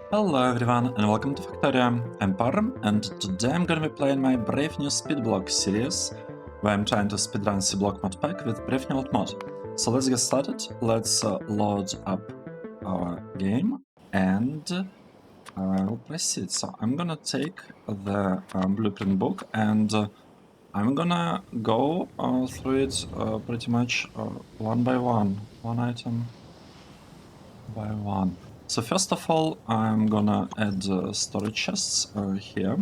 Hello everyone and welcome to Factorio. I'm Parm and today I'm gonna be playing my brave new Speedblock series where I'm trying to speedrun Seablock modpack with brave new mod. So let's get started, let's load up our game and I will proceed. So I'm gonna take the blueprint book and I'm gonna go through it pretty much one by one item by one. So first of all, I'm gonna add storage chests here.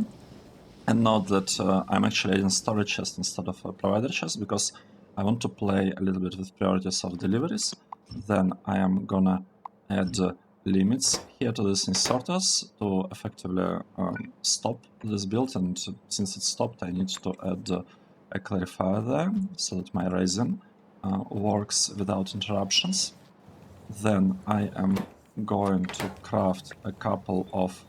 And note that I'm actually adding storage chest instead of a provider chest because I want to play a little bit with priorities of deliveries. Then I am gonna add limits here to these inserters to effectively stop this build. And since it's stopped, I need to add a clarifier there so that my raising works without interruptions. Then I am going to craft a couple of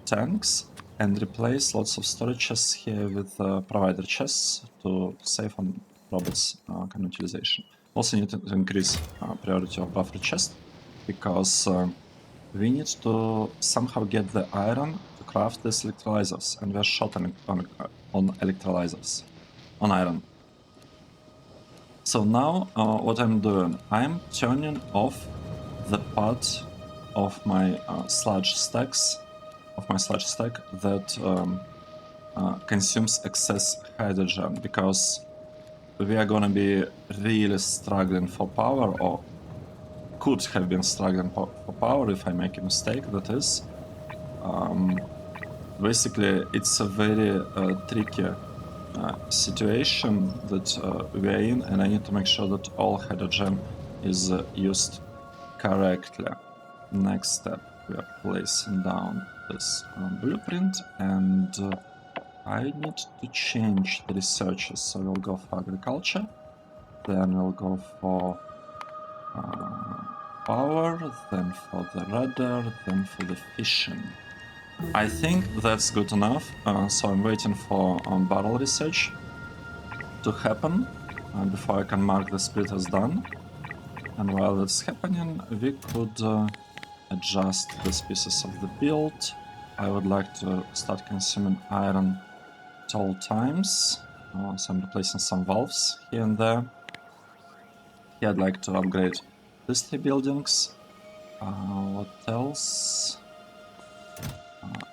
tanks and replace lots of storage chests here with provider chests to save on robots current utilization. Also need to increase priority of buffer chest because we need to somehow get the iron to craft these electrolyzers, and we're short on electrolyzers, on iron. So now what I'm doing, I'm turning off the part of my sludge stacks, that consumes excess hydrogen, because we are gonna be really struggling for power, or could have been struggling for power if I make a mistake, that is. Basically, it's a very tricky situation that we are in, and I need to make sure that all hydrogen is used correctly. Next step, we are placing down this blueprint, and I need to change the researches. So we'll go for agriculture, then we'll go for power, then for the radar, then for the fishing. I think that's good enough, so I'm waiting for barrel research to happen before I can mark the split as done. And while that's happening, we could adjust these pieces of the build. I would like to start consuming iron at all times, so I'm replacing some valves here and there. Here I'd like to upgrade these three buildings. What else?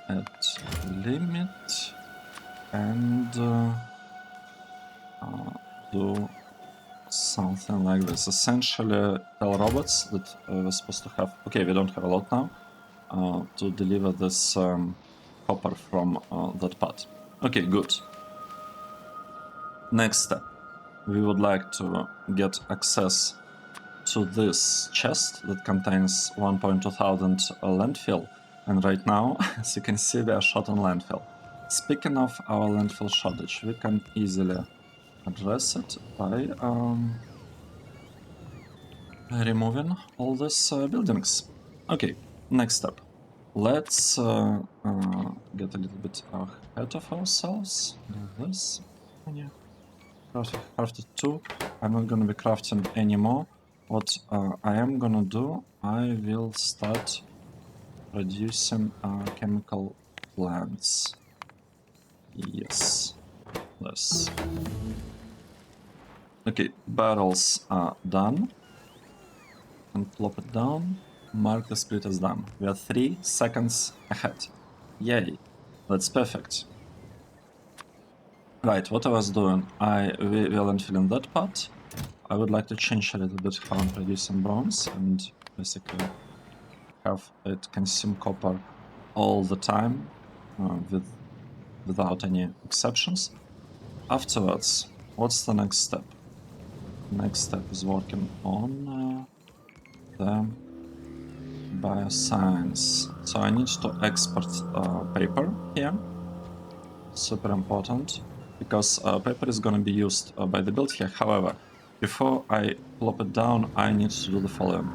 Add limit and do something like this. Essentially tell robots that we're supposed to have, okay, we don't have a lot now, to deliver this copper from that part. Okay, good. Next step, we would like to get access to this chest that contains 1,200 landfill, and right now, as you can see, we are short on landfill. Speaking of our landfill shortage, we can easily address it by removing all these buildings. Okay, next step. Let's get a little bit ahead of ourselves. Do this. Yeah. Crafted 2. I'm not gonna be crafting anymore. What I am gonna do, I will start producing chemical plants. Yes. This. Okay, barrels are done. And plop it down. Mark the split as done. We are 3 seconds ahead. Yay. That's perfect. Right, what I was doing, we will filling that part. I would like to change a little bit how I'm producing bronze and basically have it consume copper all the time without any exceptions. Afterwards, what's the next step? Next step is working on the bioscience. So I need to export paper here. Super important, because paper is going to be used by the build here. However, before I plop it down, I need to do the following.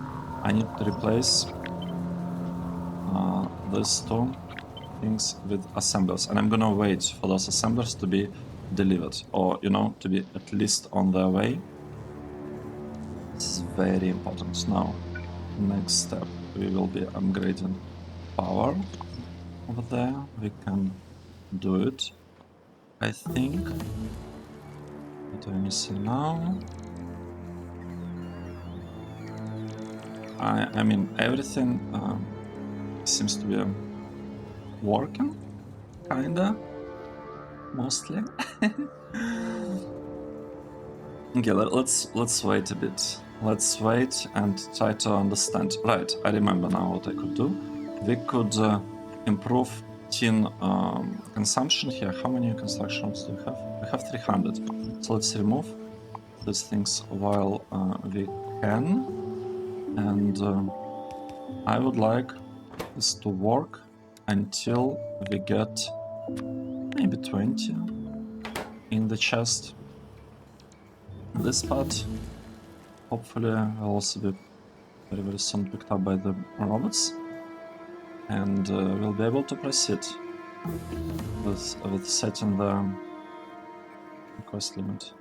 I need to replace these two things with assemblers, and I'm gonna wait for those assemblers to be delivered, or to be at least on their way. This is very important. Now, next step, we will be upgrading power over there. We can do it, I think. What am I missing now? I mean, everything seems to be working, kinda, mostly. Okay, let's wait a bit. Let's wait and try to understand. Right, I remember now what I could do. We could improve tin consumption here. How many construction do we have? We have 300. So let's remove these things while we can. And I would like this to work until we get maybe 20 in the chest. This part hopefully will also be very soon picked up by the robots, and we'll be able to proceed with setting the request limit.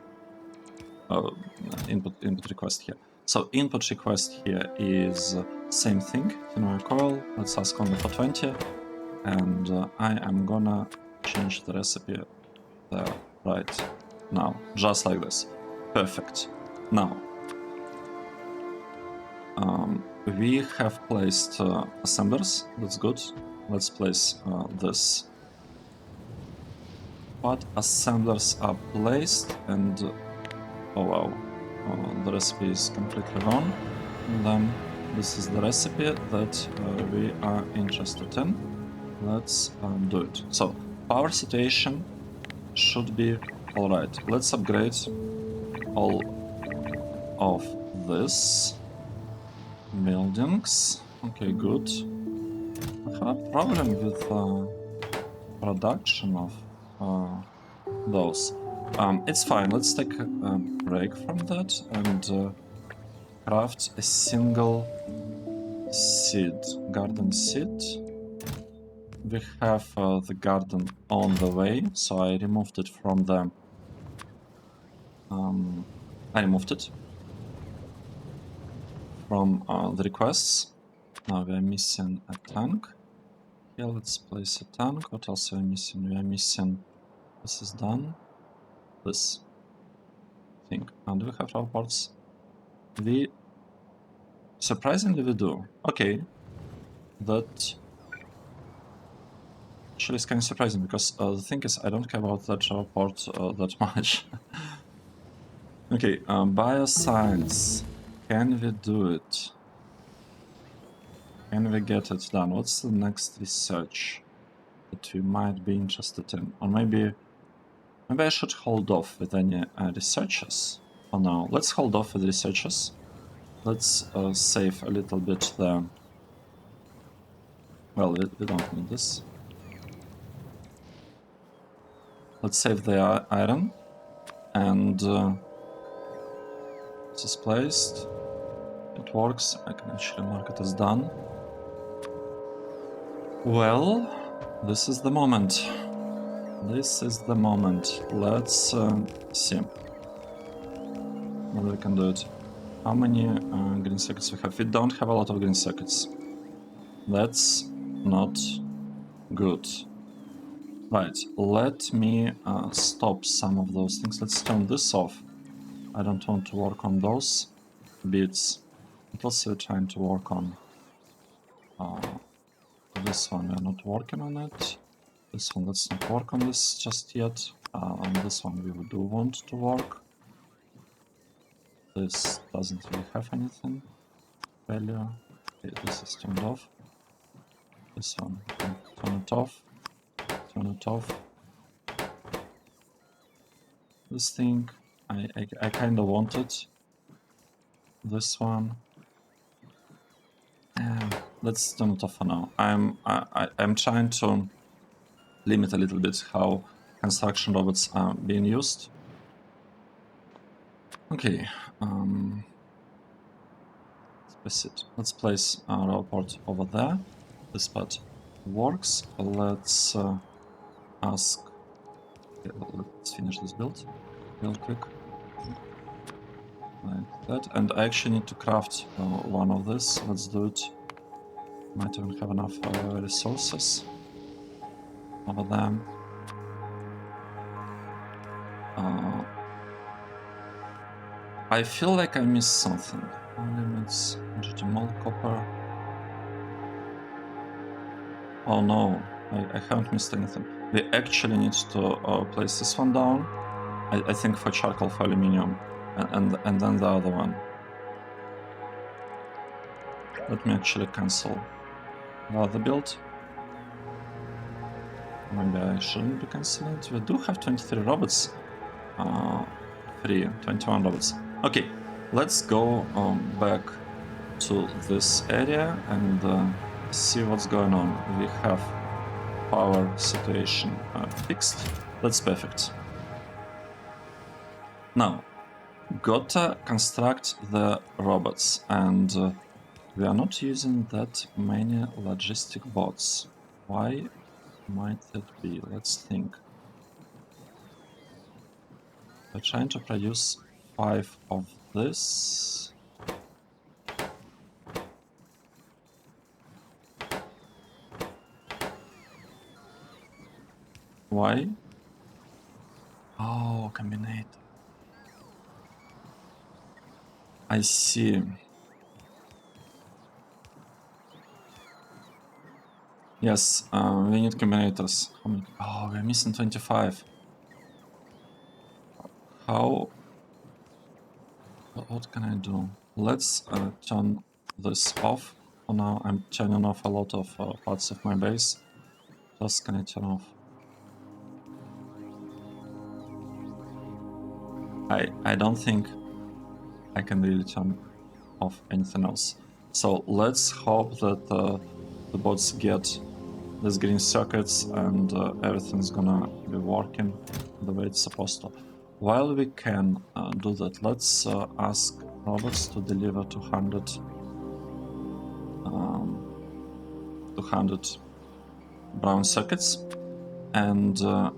Input request here. So input request here is same thing, thin coil. Let's ask only for 20, and I am gonna change the recipe there right now, just like this. Perfect. Now we have placed assemblers. That's good. Let's place this. But assemblers are placed, and oh wow, the recipe is completely wrong. And then this is the recipe that we are interested in. Let's do it. So power situation should be all right. Let's upgrade all of this buildings. Okay, good. I have a problem with production of those. It's fine. Let's take a break from that and craft a single seed, garden seed. We have the garden on the way, so I removed it from the. I removed it from the requests. Now we are missing a tank. Here, let's place a tank. What else are we missing? We are missing. This is done. This thing. And do we have our parts? We surprisingly we do. Okay, that actually is kind of surprising because the thing is I don't care about that Java port that much. Okay, bioscience. Can we do it? Can we get it done? What's the next research that we might be interested in? Or maybe I should hold off with any researches for now. Let's hold off with researches. Let's save a little bit the. Well, we don't need this. Let's save the iron, and this is placed. It works. I can actually mark it as done. Well, this is the moment. This is the moment. Let's see whether we can do it. How many green circuits we have? We don't have a lot of green circuits. That's not good. Right, let me stop some of those things. Let's turn this off. I don't want to work on those bits. But also we're trying to work on this one. We're not working on it. This one, let's not work on this just yet. On this one we do want to work. This doesn't really have anything. Failure. Okay, this is turned off. This one, turn it off. Turn it off. This thing, I kind of want it. This one. Let's turn it off for now. I'm trying to limit a little bit how construction robots are being used. Okay, let's place it. Let's place our port over there. This part works. Let's ask. Okay, let's finish this build real quick, like that. And I actually need to craft one of this. Let's do it Might even have enough resources over them. I feel like I missed something. Limits, GTML, copper. Oh no, I haven't missed anything. We actually need to place this one down. I think for charcoal, for aluminium, and then the other one. Let me actually cancel the other build. Maybe I shouldn't be canceling it. We do have 23 robots. 21 robots. Okay, let's go back to this area and see what's going on. We have power situation fixed. That's perfect. Now, gotta construct the robots, and we are not using that many logistic bots. Why might that be? Let's think. We're trying to produce 5 of this. Why? Oh, Combinator. I see. Yes, we need combinators. How many? Oh, we're missing 25. How? What can I do? Let's turn this off. For now, I'm turning off a lot of parts of my base. Just can I turn off? I don't think I can really turn off anything else. So let's hope that the bots get these green circuits and everything's gonna be working the way it's supposed to. While we can do that, let's ask robots to deliver 200 brown circuits, and at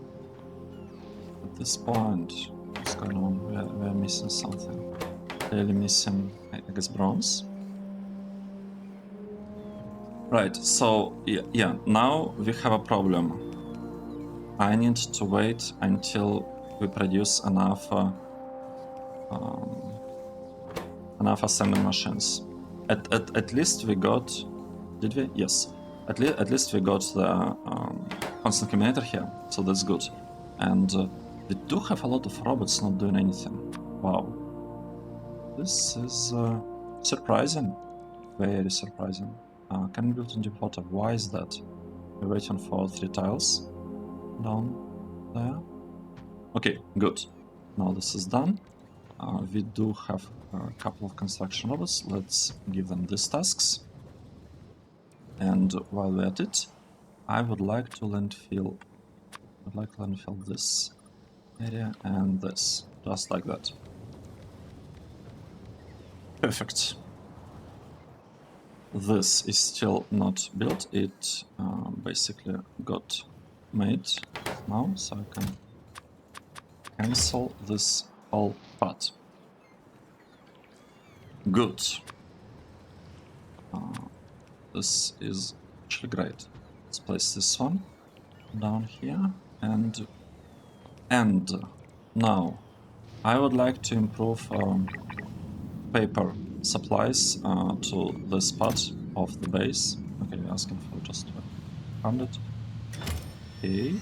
this point, what's going on? We're missing something. Clearly missing, I guess, bronze. Right, so yeah, now we have a problem. I need to wait until we produce enough assembly machines. At least we got... Did we? Yes. At least we got the constant combinator here, so that's good. And we do have a lot of robots not doing anything. Wow. This is surprising. Very surprising. Can we build in deep water? Why is that? We're waiting for 3 tiles down there. Okay, good. Now this is done. We do have a couple of construction robots. Let's give them these tasks. And while we're at it, I would like to landfill. This area and this, just like that. Perfect. This is still not built. It basically got made now, so I can cancel this whole part. Good. This is actually great. Let's place this one down here, and now I would like to improve paper supplies to this part of the base. Okay, asking for just 100. Okay.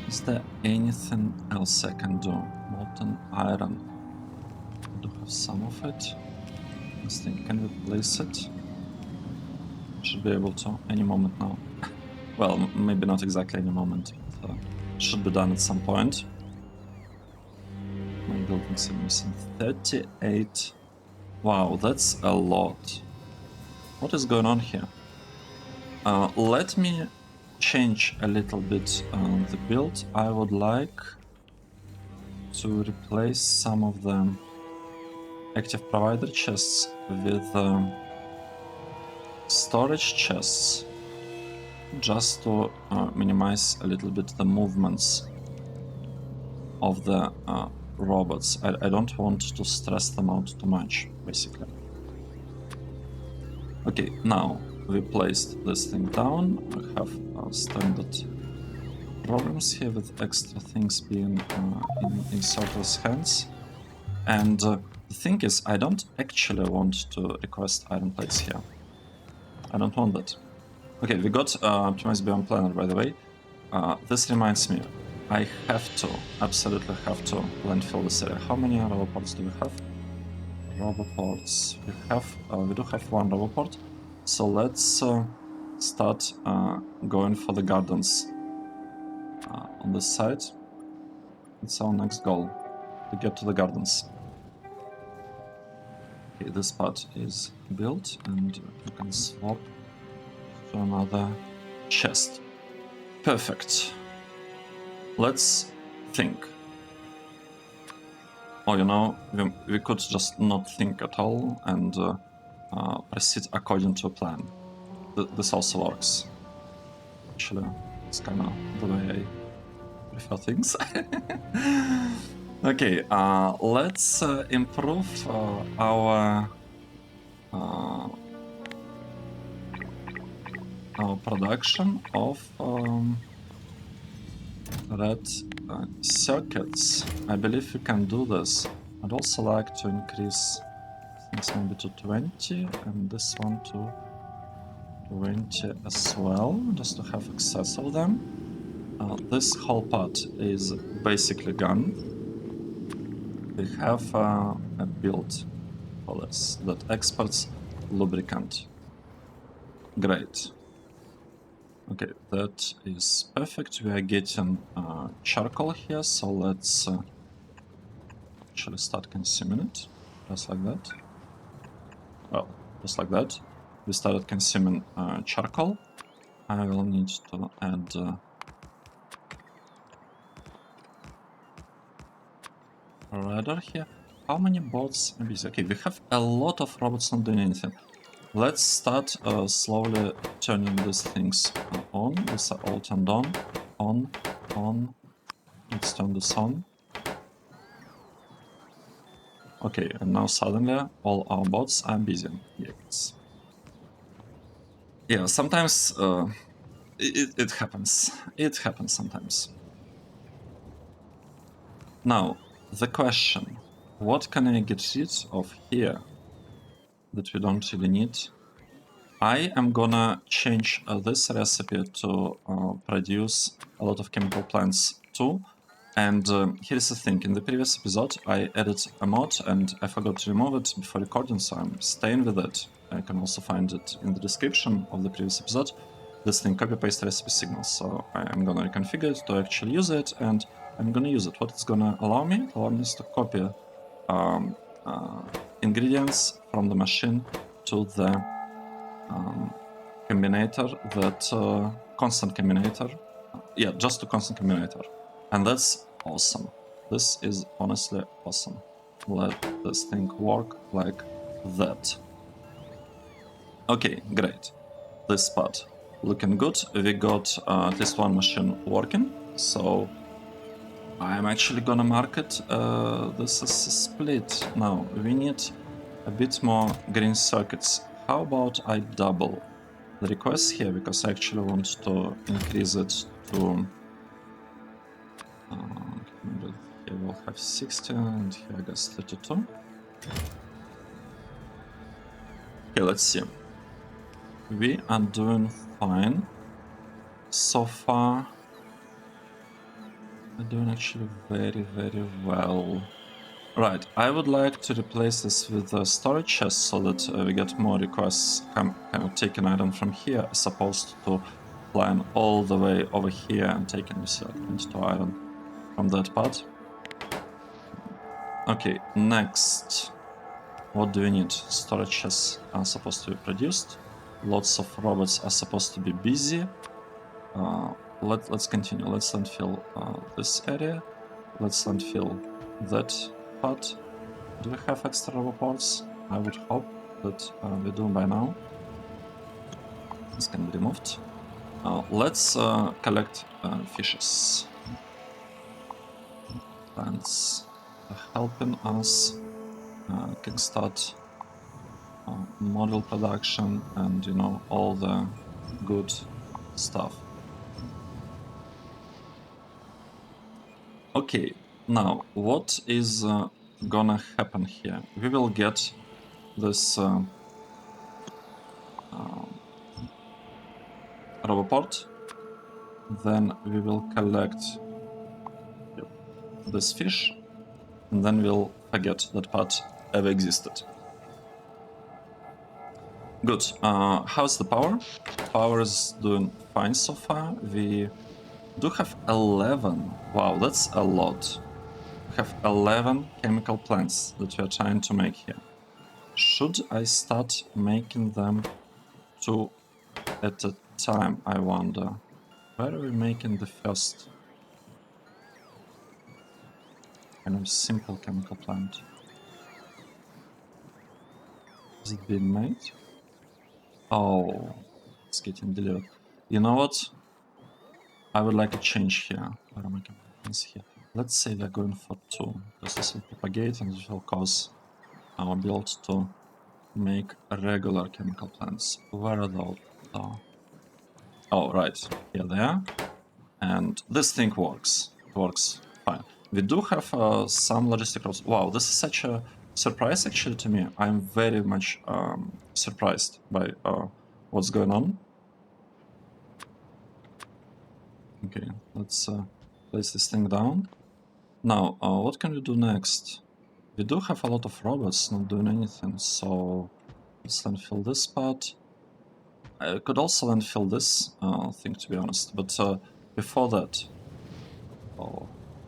Is there anything else I can do? Molten iron. I do have some of it. Let's think, can we place it? Should be able to any moment now. Well, maybe not exactly any moment, but should be done at some point. My buildings are missing 38. Wow, that's a lot. What is going on here? Let me change a little bit the build. I would like to replace some of the active provider chests with storage chests, just to minimize a little bit the movements of the robots. I don't want to stress them out too much, basically. Okay, now we placed this thing down. We have standard problems here with extra things being in Circle's hands. And the thing is, I don't actually want to request iron plates here. I don't want that. Okay, we got Optimized Biome Planner, by the way. This reminds me, I have to, absolutely have to landfill this area. How many roboports do we have? Roboports. We do have one roboport. So let's start going for the gardens on this side. It's our next goal, to get to the gardens. Okay, this part is built, and we can swap to another chest. Perfect. Let's think. Oh, you know, we could just not think at all and proceed according to a plan. This also works. Actually, it's kind of the way I prefer things. Okay, let's improve our production of red circuits. I believe we can do this. I'd also like to increase things maybe to 20 and this one to 20 as well, just to have access of them. This whole part is basically gone. We have a build for this that exports lubricant. Great. Okay, that is perfect. We are getting charcoal here, so let's actually start consuming it, just like that. Well, just like that. We started consuming charcoal. I will need to add a radar here. How many bots are busy? Okay, we have a lot of robots not doing anything. Let's start slowly turning these things on. These are all turned on. On. Let's turn this on. Okay, and now suddenly all our bots are busy. Yes. Yeah, sometimes it happens. It happens sometimes. Now, the question, what can I get rid of here that we don't really need? I am gonna change this recipe to produce a lot of chemical plants too. And here's the thing, in the previous episode I added a mod and I forgot to remove it before recording, so I'm staying with it. I can also find it in the description of the previous episode. This thing, copy-paste recipe signals, so I'm gonna reconfigure it to actually use it, and I'm gonna use it. What it's gonna allow me? Is to copy ingredients from the machine to the combinator, that constant combinator. Yeah, just a constant combinator. And that's awesome. This is honestly awesome. Let this thing work like that. Okay, great. This part looking good. We got at least one machine working, so I'm actually gonna mark it. This is a split. Now, we need a bit more green circuits. How about I double the request here, because I actually want to increase it to... here we'll have 60, and here I guess 32. Okay, let's see. We are doing fine so far. We're doing actually very, very well. Right, I would like to replace this with a storage chest so that we get more requests kind of taking item from here, as opposed to flying all the way over here and taking this 22 iron from that part. Okay, next. What do we need? Storage chests are supposed to be produced. Lots of robots are supposed to be busy. Let's continue. Let's landfill this area. Let's landfill that part. Do we have extra roboports? I would hope that we do by now. This can be removed. Let's collect fishes. Plants. helping us kickstart model production and, you know, all the good stuff. Okay, now what is gonna happen here? We will get this roboport, then we will collect this fish, and then we'll forget that part ever existed. Good. How's the power? Power is doing fine so far. We do have 11. Wow, that's a lot. We have 11 chemical plants that we are trying to make here. Should I start making them 2 at a time, I wonder? Where are we making the first kind of simple chemical plant? Is it being made? Oh, it's getting delivered. You know what? I would like a change here. Where am I going here? Let's say we're going for 2, because this will propagate and it will cause our build to make regular chemical plants. Where are those? Oh, right. Here they are. And this thing works. It works fine. We do have some logistic routes. Wow, this is such a surprise actually to me. I'm very much surprised by what's going on. Okay, let's place this thing down. Now, what can we do next? We do have a lot of robots not doing anything, so let's landfill this part. I could also landfill this thing, to be honest, but before that,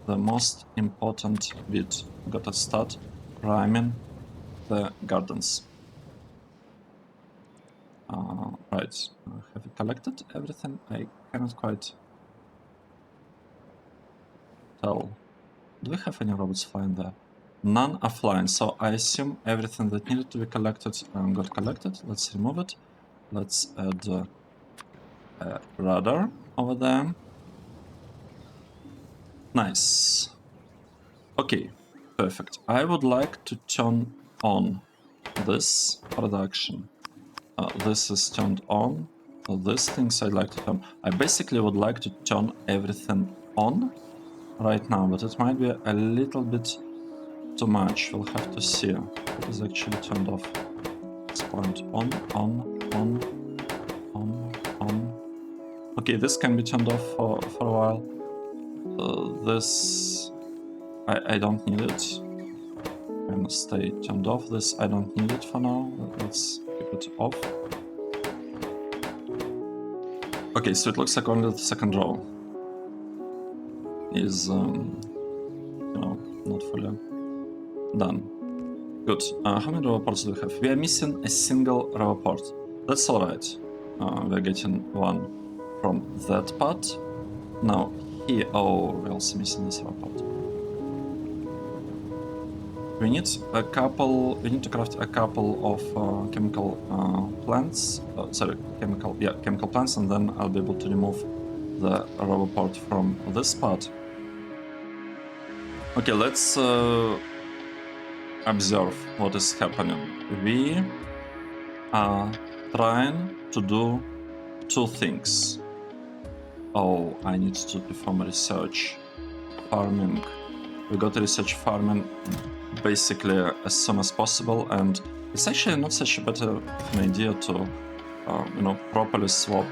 the most important bit, gotta start priming the gardens. Right, have we collected everything? I cannot quite tell. Do we have any robots flying there? None are flying, so I assume everything that needed to be collected got collected. Let's remove it. Let's add a radar over there. Nice. Okay, perfect. I would like to turn on this production. This is turned on. These things I'd like to turn. I basically would like to turn everything on right now, but it might be a little bit too much. We'll have to see. It is actually turned off. This point on. Okay, this can be turned off for a while. This I don't need it. Can stay turned off. This I don't need it for now. Let's keep it off. Okay, so it looks like only the second row is you know, not fully done. Good. How many roboports do we have? We are missing a single roboport. That's alright. We're getting one from that part. Now here, oh, we're also missing this roboport. We need a couple. We need to craft a couple of chemical plants. Chemical plants, and then I'll be able to remove the roboport from this part. Okay, let's observe what is happening. We are trying to do 2 things. Oh, I need to perform research. Farming. We got to research farming basically as soon as possible, and it's actually not such a better idea to, you know, properly swap.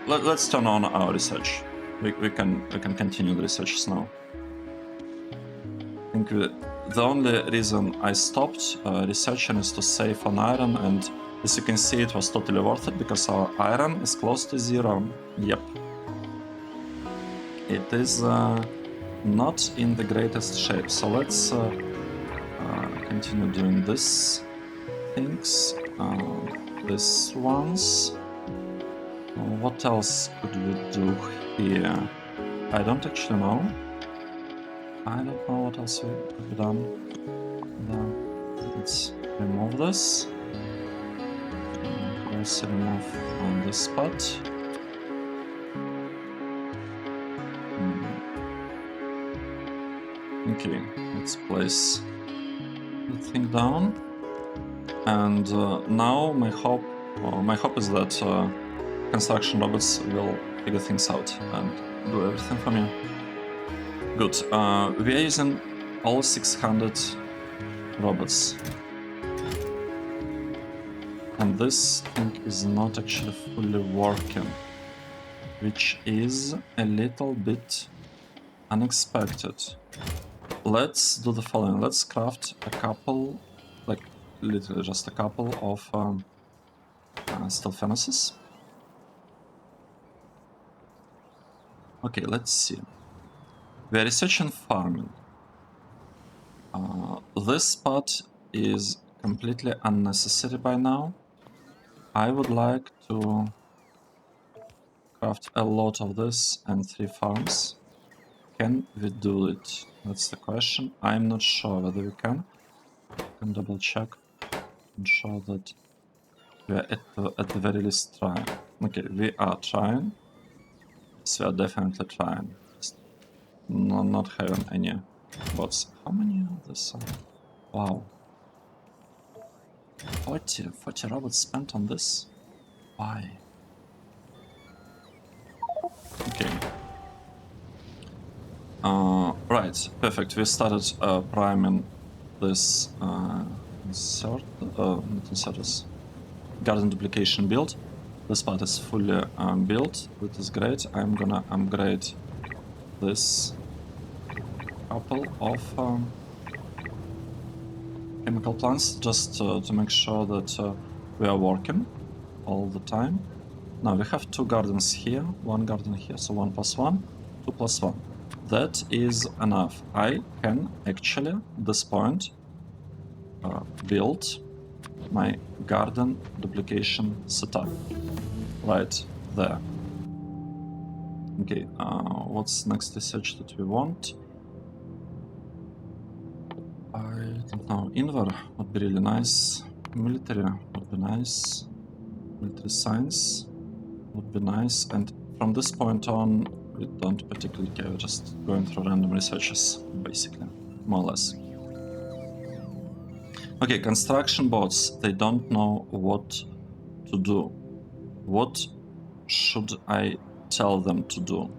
Let's turn on our research. We can continue the research now. I think the only reason I stopped researching is to save on iron, and as you can see, it was totally worth it because our iron is close to 0. Yep. It is not in the greatest shape, so let's continue doing this things. This ones. What else could we do here? I don't actually know. I don't know what else could be done. Let's remove this. Also remove on this spot. Okay, let's place the thing down. And now my hope is that construction robots will figure things out and do everything for me. Good. We are using all 600 robots. And this thing is not actually fully working, which is a little bit unexpected. Let's do the following. Let's craft a couple, like literally just a couple of steel furnaces. Okay, let's see. We are researching farming. This part is completely unnecessary by now. I would like to craft a lot of this and 3 farms. Can we do it? That's the question. I'm not sure whether we can. I can double check and show that we are at the very least trying. Okay, we are trying. So we are definitely trying. Just not having any bots. How many of this are? Wow. 40 robots spent on this? Why? Okay. Right, perfect. We started priming this garden duplication build. This part is fully built, which is great. I'm gonna upgrade this couple of chemical plants just to make sure that we are working all the time. Now we have 2 gardens here, 1 garden here, so 1 + 1, 2 + 1. That is enough. I can actually, at this point, build my garden duplication setup right there. Okay, what's next research that we want? I don't know. Invar would be really nice. Military would be nice. Military science would be nice. And from this point on, we don't particularly care. We're just going through random researches, basically, more or less. Okay, construction bots. They don't know what to do. What should I tell them to do?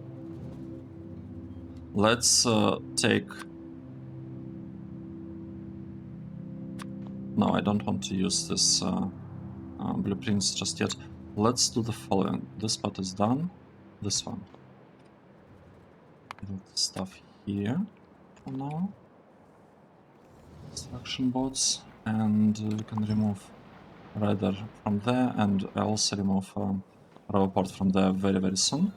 Let's take... No, I don't want to use this blueprints just yet. Let's do the following. This part is done. This one. Build stuff here for now. Construction bots. And we can remove Rider from there, and I also remove Roboport from there very, very soon.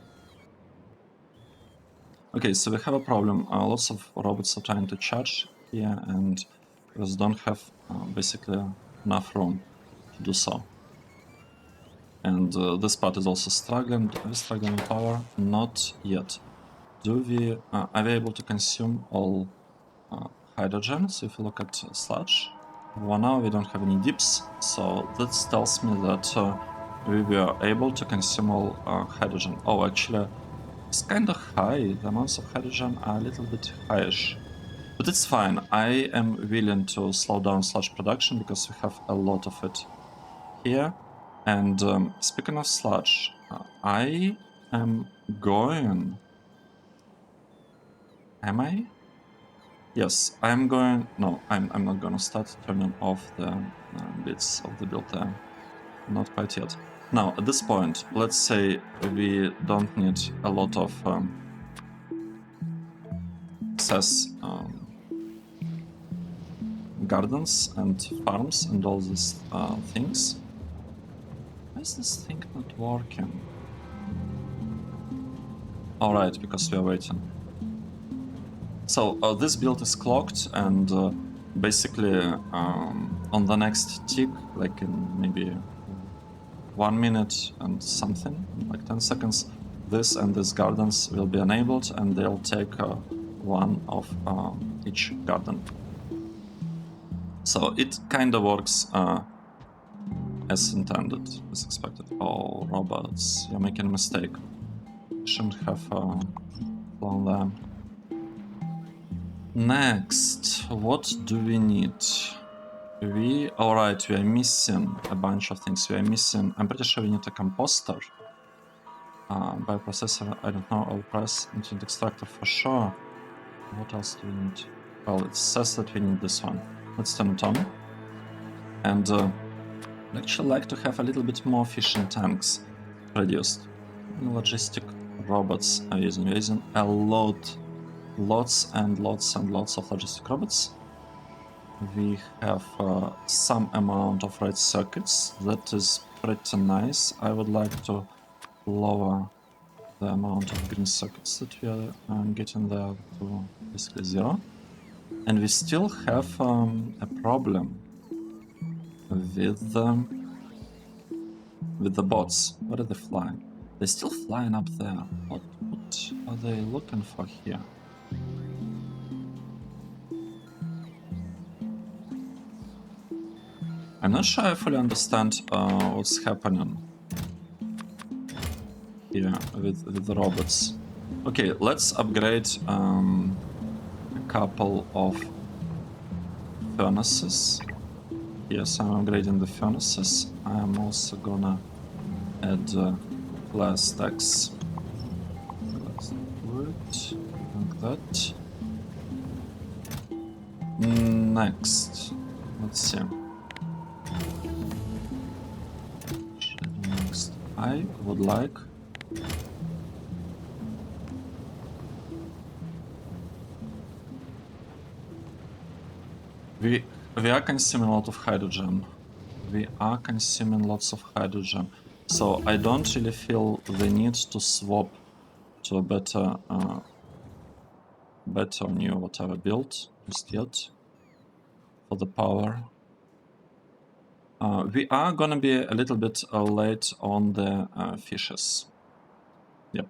Okay, so we have a problem. Lots of robots are trying to charge here, and we just don't have basically enough room to do so. And this part is also struggling. Are we struggling in power? Not yet. Do we? Are we able to consume all hydrogen? So if you look at sludge, 1 hour we don't have any dips. So this tells me that we were able to consume all hydrogen. Oh, actually, it's kind of high. The amounts of hydrogen are a little bit highish. But it's fine. I am willing to slow down sludge production because we have a lot of it here. And speaking of sludge, I am going... Am I? Yes, I'm going... No, I'm not going to start turning off the bits of the build there. Not quite yet. Now, at this point, let's say we don't need a lot of excess gardens and farms and all these things. Why is this thing not working? Alright, because we are waiting. So this build is clocked, and basically on the next tick, like in maybe 1 minute and something, like 10 seconds, this and these gardens will be enabled, and they'll take 1 of each garden. So it kind of works as intended, as expected. Oh, robots, you're making a mistake. Shouldn't have flown there. Next, what do we need? Alright, we are missing a bunch of things. We are missing, I'm pretty sure we need a composter. Bioprocessor, I don't know, I'll press nutrient extractor for sure. What else do we need? Well, it says that we need this one. Let's turn it on. And I'd actually like to have a little bit more fishing tanks produced. Logistic robots are using. We're using a lots and lots and lots of logistic robots. We have some amount of red circuits. That is pretty nice. I would like to lower the amount of green circuits that we are getting there to basically 0. And we still have a problem with the bots. Where are they flying? They're still flying up there. What are they looking for here? I'm not sure I fully understand what's happening here with the robots. Okay, let's upgrade a couple of furnaces. Yes, I'm upgrading the furnaces. I'm also gonna add glass stacks. Let's do it like that. Next, let's see. Next, I would like we are consuming a lot of hydrogen. We are consuming lots of hydrogen. So I don't really feel the need to swap to a better new whatever build just yet for the power. We are gonna be a little bit late on the fishes. Yep.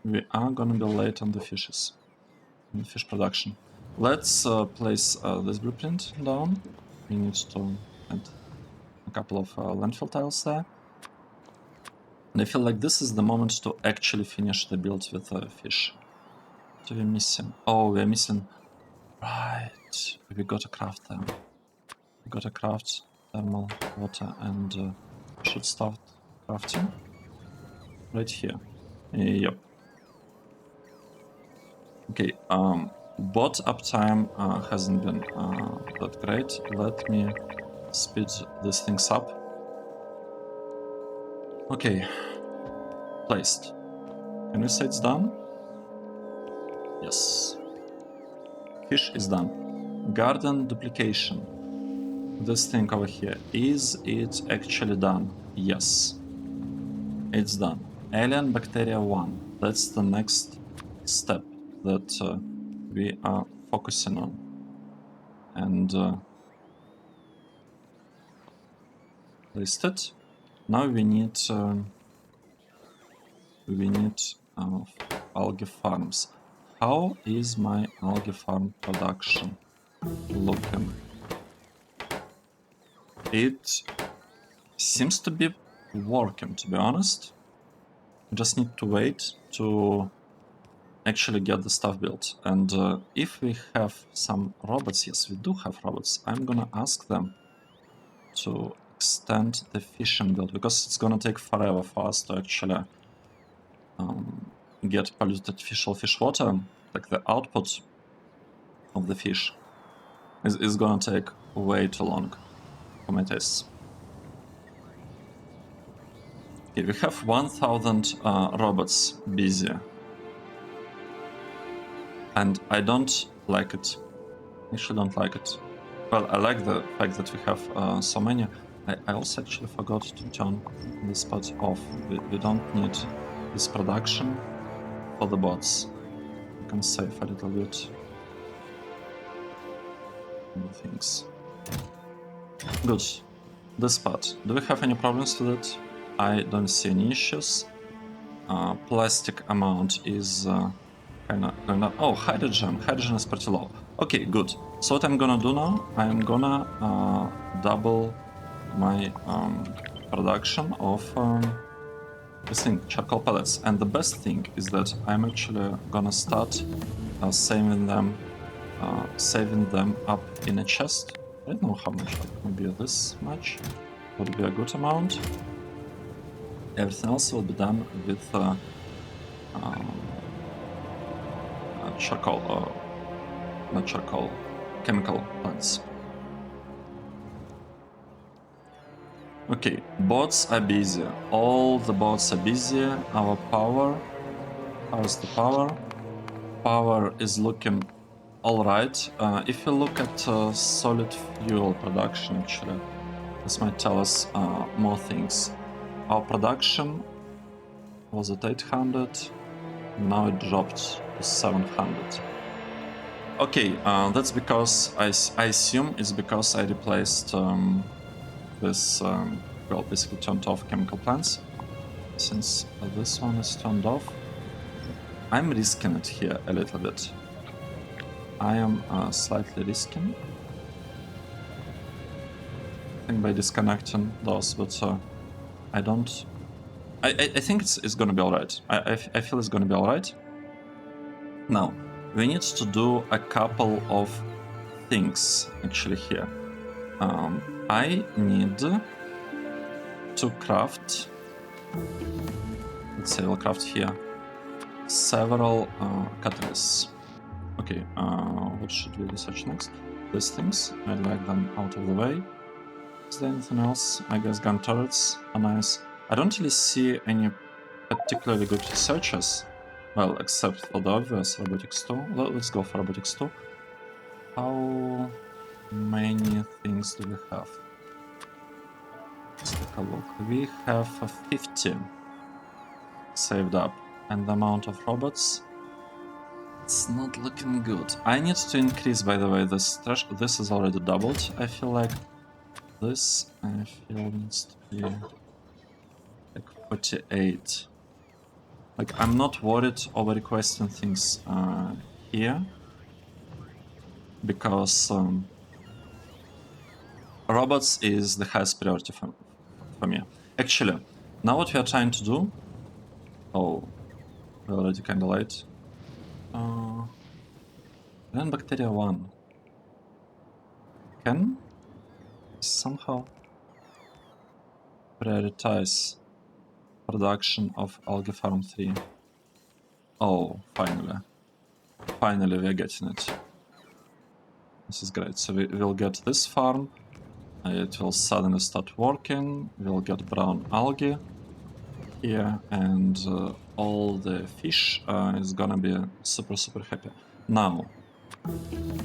We are gonna be late on the fishes. In the fish production. Let's place this blueprint down. We need to add a couple of landfill tiles there. And I feel like this is the moment to actually finish the build with fish. What are we missing? Oh, we're missing... Right. We got to craft them. We got to craft thermal water and should start crafting right here. Yep. Okay, bot uptime hasn't been that great. Let me speed these things up. Okay, placed. Can we say it's done? Yes. Fish is done. Garden duplication. This thing over here, is it actually done? Yes. It's done. Alien bacteria 1. That's the next step that we are focusing on. And placed it. Now we need algae farms. How is my algae farm production looking? It seems to be working, to be honest. I just need to wait to actually get the stuff built. And if we have some robots, yes, we do have robots, I'm gonna ask them to extend the fishing build, because it's gonna take forever for us to actually get polluted fish water. Like the output of the fish is gonna take way too long for my tastes. Okay, we have 1000 robots busy. And I don't like it. I actually don't like it. Well, I like the fact that we have so many. I also actually forgot to turn this part off. We don't need this production for the bots. We can save a little bit the things. Good. This part. Do we have any problems with it? I don't see any issues. Plastic amount is kinda... Oh, hydrogen. Hydrogen is pretty low. Okay, good. So what I'm gonna do now, I'm gonna double my production of this thing, charcoal pellets. And the best thing is that I'm actually gonna start saving them up in a chest. I don't know how much, like maybe this much would be a good amount. Everything else will be done with charcoal, not charcoal, chemical plants. Okay, bots are busy. All the bots are busy. Our power, how's the power? Power is looking all right. If you look at solid fuel production, actually, this might tell us more things. Our production was at 800, now it dropped to 700. Okay, that's because I assume it's because I replaced this, well, basically turned off chemical plants. Since this one is turned off, I'm risking it here a little bit. I am slightly risking. I think by disconnecting those, but I don't. I think it's gonna be alright. I feel it's gonna be alright. Now, we need to do a couple of things actually here. I need to craft. Let's say I'll craft here several catalysts. Okay, what should we research next? These things, I'd like them out of the way. Is there anything else? I guess gun turrets are nice. I don't really see any particularly good researchers. Well, except for the obvious robotics 2. Let's go for robotics 2. How many things do we have? Let's take a look. We have 50 saved up, and the amount of robots, it's not looking good. I need to increase, by the way, this threshold. This is already doubled. I feel like this, I feel, needs to be like 48. Like, I'm not worried over requesting things here, because robots is the highest priority for me. Actually, now what we are trying to do... Oh, we're already kinda late. Then Bacteria 1. Can somehow prioritize production of Algae Farm 3. Oh, finally. Finally we're getting it. This is great. So we'll get this farm. It will suddenly start working. We'll get brown algae here, and all the fish is gonna be super happy. Now,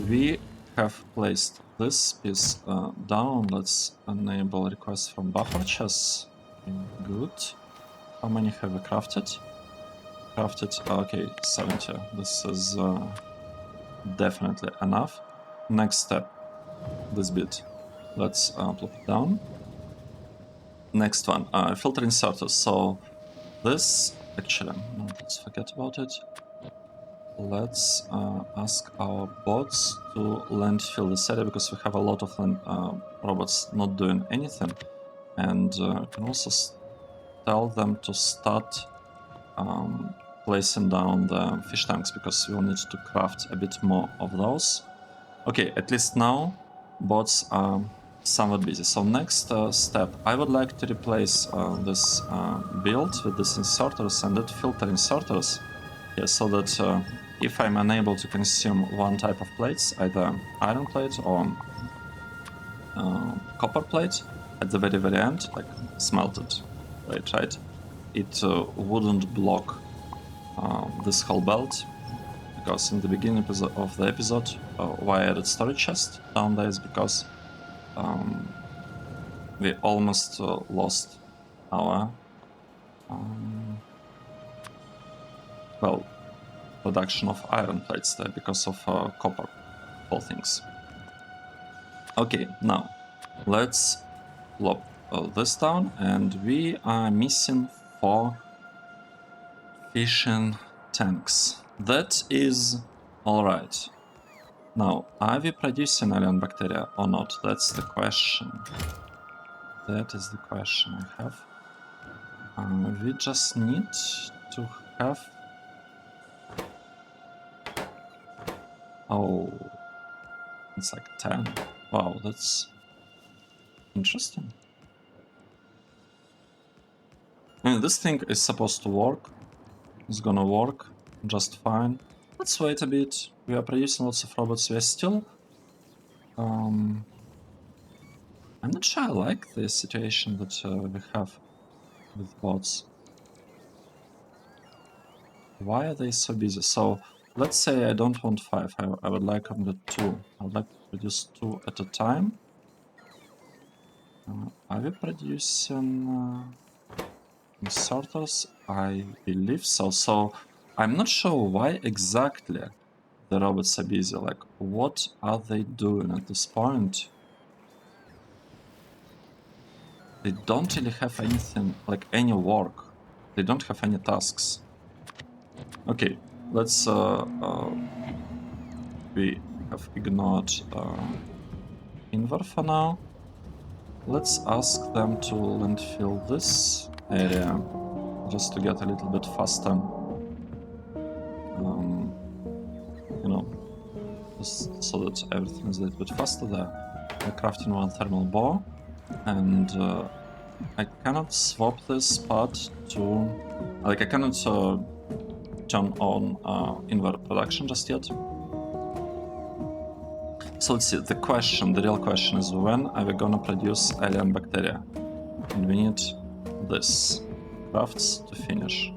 we have placed this piece down. Let's enable requests from buffer chests. Good. How many have we crafted? Okay, 70. This is definitely enough. Next step, this bit. Let's plop it down. Next one, filter inserters. So this, actually, no, let's forget about it. Let's ask our bots to landfill this area, because we have a lot of robots not doing anything. And can also tell them to start placing down the fish tanks, because we'll need to craft a bit more of those. Okay, at least now bots are somewhat busy. So next step, I would like to replace this build with these inserters and that filter inserters here, so that if I'm unable to consume one type of plates, either iron plate or copper plate, at the very end, like smelted plate, right? It wouldn't block this whole belt, because in the beginning of the episode, why I added storage chest down there is because we almost lost our well, production of iron plates there because of copper, all things. Okay, now let's plop this down, and we are missing 4 fishing tanks. That is alright. Now, are we producing alien bacteria or not? That's the question. That is the question I have. We just need to have... Oh, it's like 10. Wow, that's interesting. I mean, this thing is supposed to work. It's gonna work just fine. Let's wait a bit. We are producing lots of robots. We are still... I'm not sure I like the situation that we have with bots. Why are they so busy? So let's say I don't want 5. I would like only 2. I would like to produce 2 at a time. Are we producing sorters? I believe so. So I'm not sure why exactly the robots are busy. Like, what are they doing at this point? They don't really have anything, like any work. They don't have any tasks. Okay, let's... we have ignored Invar for now. Let's ask them to landfill this area just to get a little bit faster. You know, just so that everything is a little bit faster there. We're crafting one thermal bore, and I cannot swap this part to... Like, I cannot turn on Invar production just yet. So let's see, the real question is, when are we gonna produce alien bacteria? And we need this. Crafts to finish.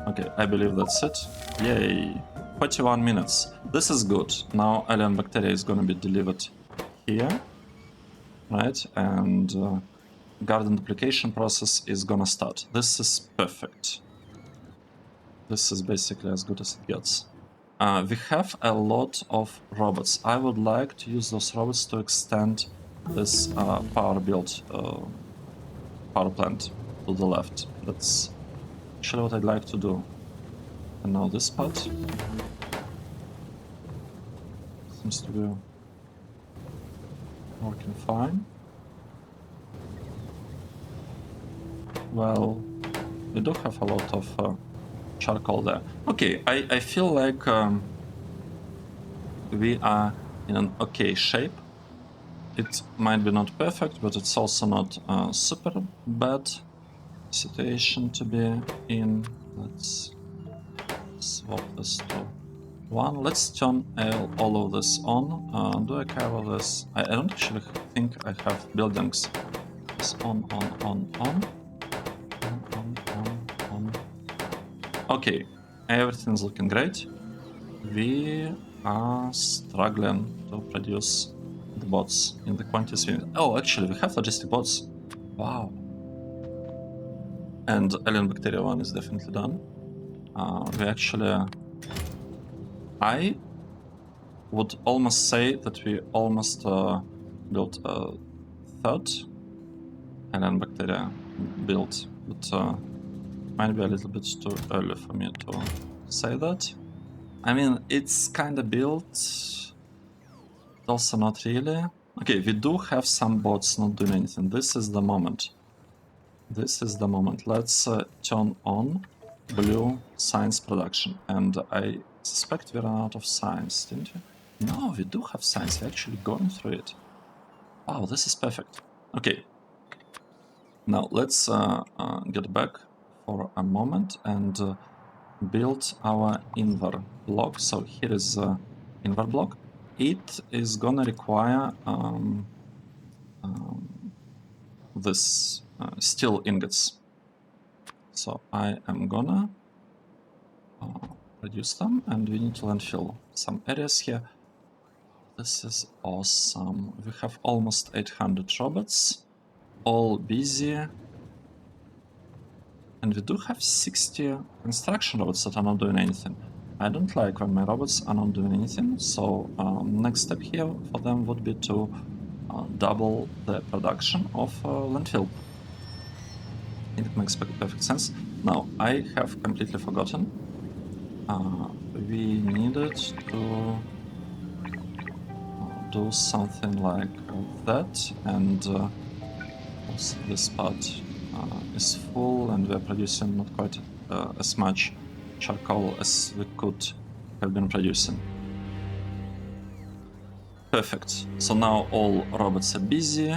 Okay, I believe that's it. Yay! 41 minutes. This is good. Now alien bacteria is gonna be delivered here. Right? And garden duplication process is gonna start. This is perfect. This is basically as good as it gets. We have a lot of robots. I would like to use those robots to extend this power plant to the left. That's actually what I'd like to do. And now this part seems to be working fine. Well, we do have a lot of charcoal there. Okay, I feel like we are in an okay shape. It might be not perfect, but it's also not a super bad situation to be in. Let's swap this to 1. Let's turn all of this on. Do I care about this? I don't actually think I have buildings. It's on. Okay, everything's looking great. We are struggling to produce the bots in the quantities we need. Oh, actually, we have logistic bots. Wow. And alien bacteria 1 is definitely done. We actually... I would almost say that we almost built a third alien bacteria build, but might be a little bit too early for me to say that. I mean, it's kind of built, also not really. Okay, we do have some bots not doing anything. This is the moment. This is the moment. Let's turn on blue science production. And I suspect we ran out of science, didn't we? No, we do have science. We're actually going through it. Wow, this is perfect. Okay. Now let's get back for a moment and build our Invar block. So here is Invar block. It is gonna require this steel ingots. So I am gonna produce them, and we need to landfill some areas here. This is awesome. We have almost 800 robots, all busy. And we do have 60 construction robots that are not doing anything. I don't like when my robots are not doing anything, so next step here for them would be to double the production of landfill. I think it makes perfect sense. Now, I have completely forgotten. We needed to do something like that, and also this part is full, and we're producing not quite as much charcoal as we could have been producing. Perfect. So now all robots are busy.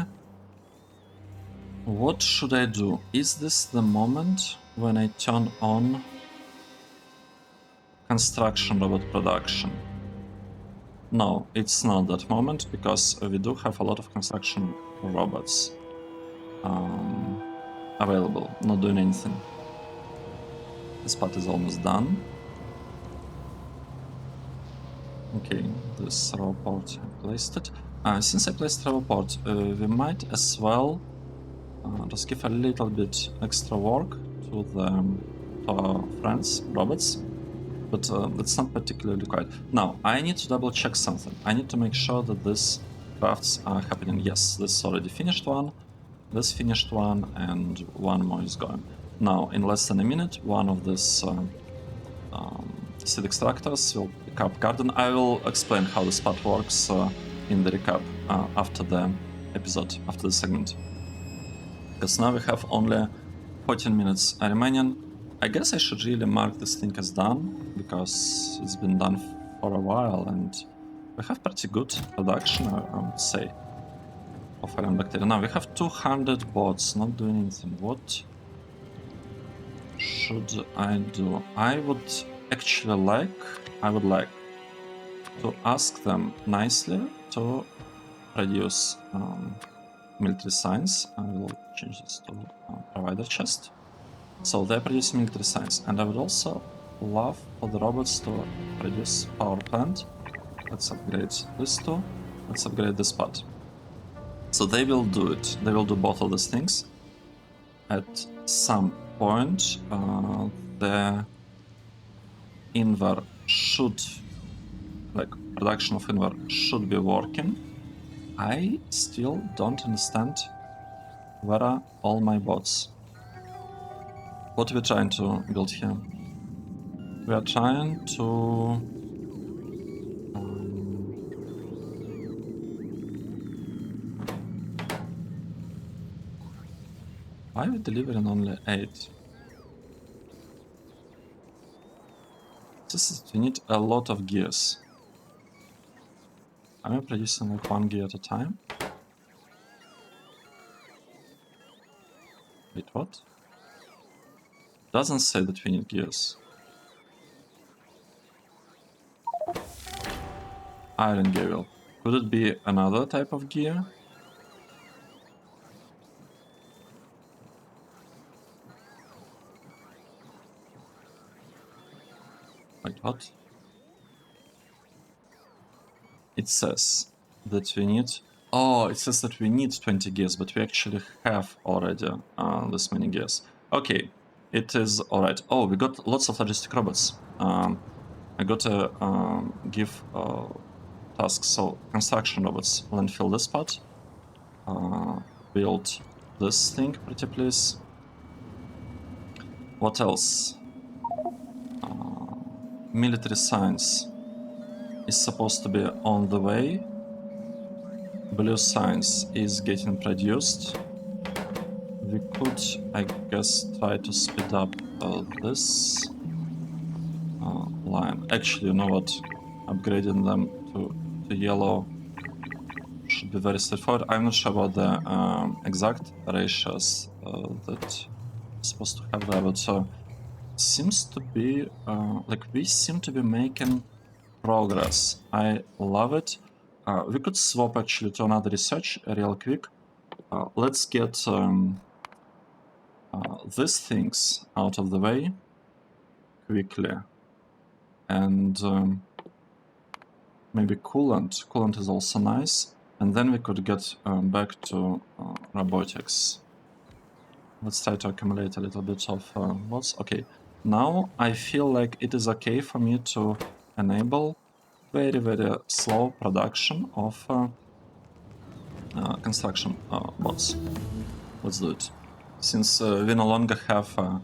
What should I do? Is this the moment when I turn on construction robot production? No, it's not that moment, because we do have a lot of construction robots available, not doing anything. This part is almost done. Okay, this roboport, I placed it. Since I placed roboport, we might as well just give a little bit extra work to our friends, robots, but that's not particularly required. Now, I need to double check something. I need to make sure that these crafts are happening. Yes, this already finished one, this finished one, and one more is going. Now, in less than a minute, one of these seed extractors will pick up garden. I will explain how this part works in the recap after the episode, after the segment. Because now we have only 14 minutes remaining. I guess I should really mark this thing as done, because it's been done for a while, and we have pretty good production, I would say, of iron bacteria. Now we have 200 bots not doing anything. What should I do? I would like to ask them nicely to produce military science. I will change this to provider chest. So they're producing military science, and I would also love for the robots to produce power plant. Let's upgrade this too. Let's upgrade this part. So they will do it. They will do both of these things. At some point, the Invar should, like, production of Invar should be working. I still don't understand where are all my bots. What are we trying to build here? We are trying to why are we delivering only 8? We need a lot of gears. Am I producing like 1 gear at a time? Wait, what? Doesn't say that we need gears. Iron gear wheel. Could it be another type of gear? Wait, what? It says that we need... Oh, it says that we need 20 gears, but we actually have already this many gears. Okay, it is alright. Oh, we got lots of logistic robots. I got to give tasks. So, construction robots, landfill this part. Build this thing, pretty please. What else? Military science is supposed to be on the way. Blue science is getting produced. We could, I guess, try to speed up this line. Actually, you know what? Upgrading them to yellow should be very straightforward. I'm not sure about the exact ratios that we're supposed to have there, but seems to be like we seem to be making progress. I love it. We could swap actually to another research real quick. Let's get these things out of the way quickly, and maybe coolant. Coolant is also nice, and then we could get back to robotics. Let's try to accumulate a little bit of bots. Okay, now I feel like it is okay for me to enable very, very slow production of construction bots. Let's do it. Since we no longer have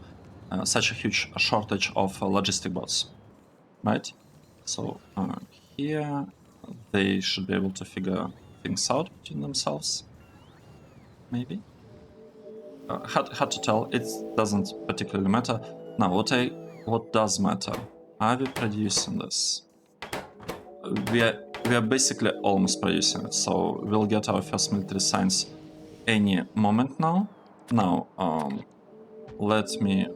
such a huge shortage of logistic bots, right? So here they should be able to figure things out between themselves, maybe. hard to tell. It doesn't particularly matter. Now, what does matter? Are we producing this? We are basically almost producing it, so we'll get our first military science any moment now. Now, let me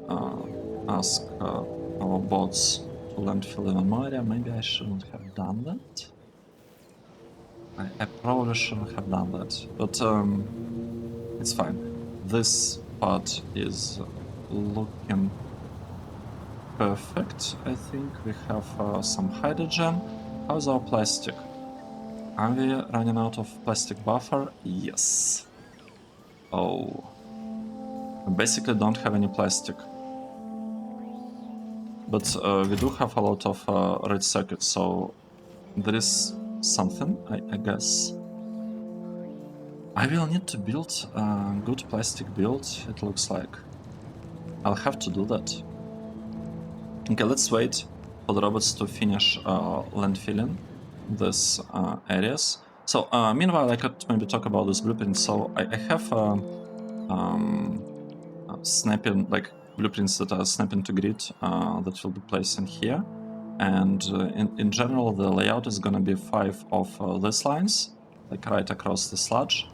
ask our bots to landfill in one area. Maybe I shouldn't have done that. I probably shouldn't have done that, but it's fine. This part is looking perfect. I think we have some hydrogen. How's our plastic? Are we running out of plastic buffer? Yes. Oh. We basically don't have any plastic. But we do have a lot of red circuits, so there is something, I guess. I will need to build a good plastic build, it looks like. I'll have to do that. Okay, let's wait for the robots to finish landfilling these areas. So, meanwhile, I could maybe talk about this blueprint. So, I have snapping, like blueprints that are snapping to grid that will be placed in here. And in general, the layout is going to be 5 of these lines, like right across the sludge,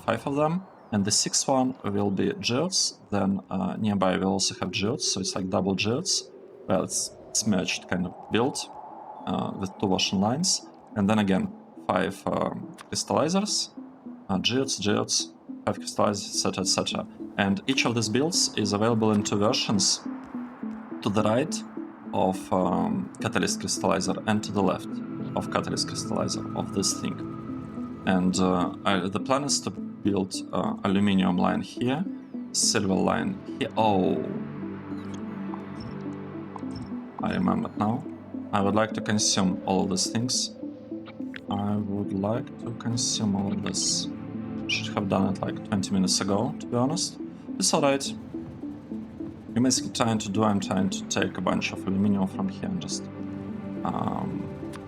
5 of them. And the 6th one will be geodes. Then nearby we'll also have geodes, so it's like double geodes. Well, it's merged kind of build with 2 washing lines. And then again, 5 crystallizers, geodes, 5 crystallizers, etc, etc. And each of these builds is available in 2 versions, to the right of catalyst crystallizer and to the left of catalyst crystallizer of this thing. And the plan is to build aluminium line here, silver line here. Oh, I remember now. I would like to consume all of these things. I would like to consume all of this. Should have done it like 20 minutes ago, to be honest. It's alright. I'm basically trying to do, I'm trying to take a bunch of aluminium from here and just,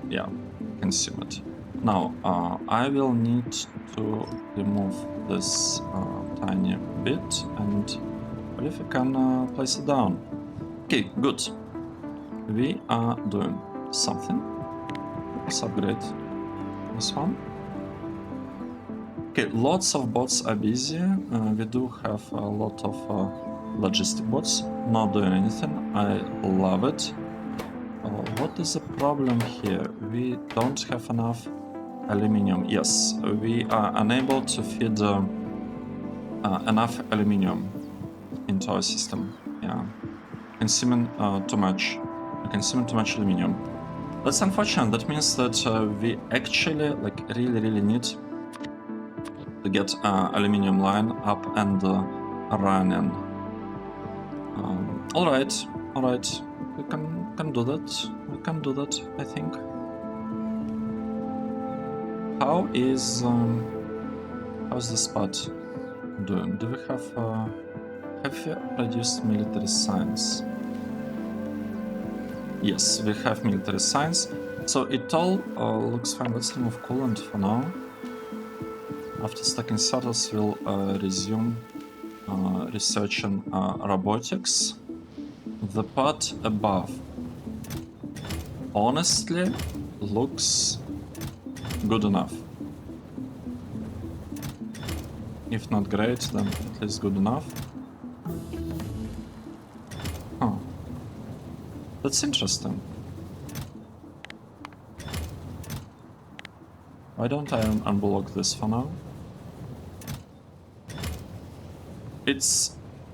yeah, consume it. Now, I will need to remove this tiny bit, and what if I can place it down? Okay, good. We are doing something. Let's upgrade this one. Okay, lots of bots are busy. We do have a lot of logistic bots not doing anything. I love it. What is the problem here? We don't have enough aluminium. Yes, we are unable to feed enough aluminium into our system. Yeah, consuming too much. We're consuming too much aluminium. That's unfortunate. That means that we actually like really need to get aluminium line up and running. All right, we can do that. We can do that, I think. How is how's the spot doing? Do we have we produced military science? Yes, we have military science. So it all looks fine. Let's remove coolant for now. After stacking saddles, we'll resume researching robotics. The part above honestly looks good enough. If not great, then at least good enough. Huh. That's interesting. Why don't I unblock this for now?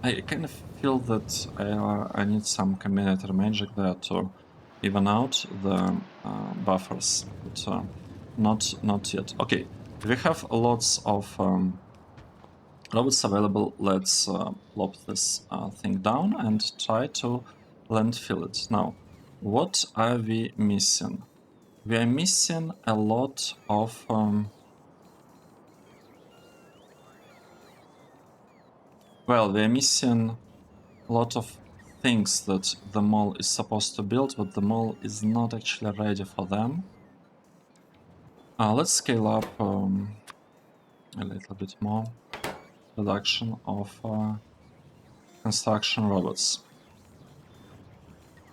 I kind of feel that I need some Combinator magic there to even out the buffers, but not yet. Okay, we have lots of robots available. Let's plop this thing down and try to landfill it. Now, what are we missing? We are missing a lot of well, we are missing a lot of things that the mall is supposed to build, but the mall is not actually ready for them. Let's scale up a little bit more. production of construction robots.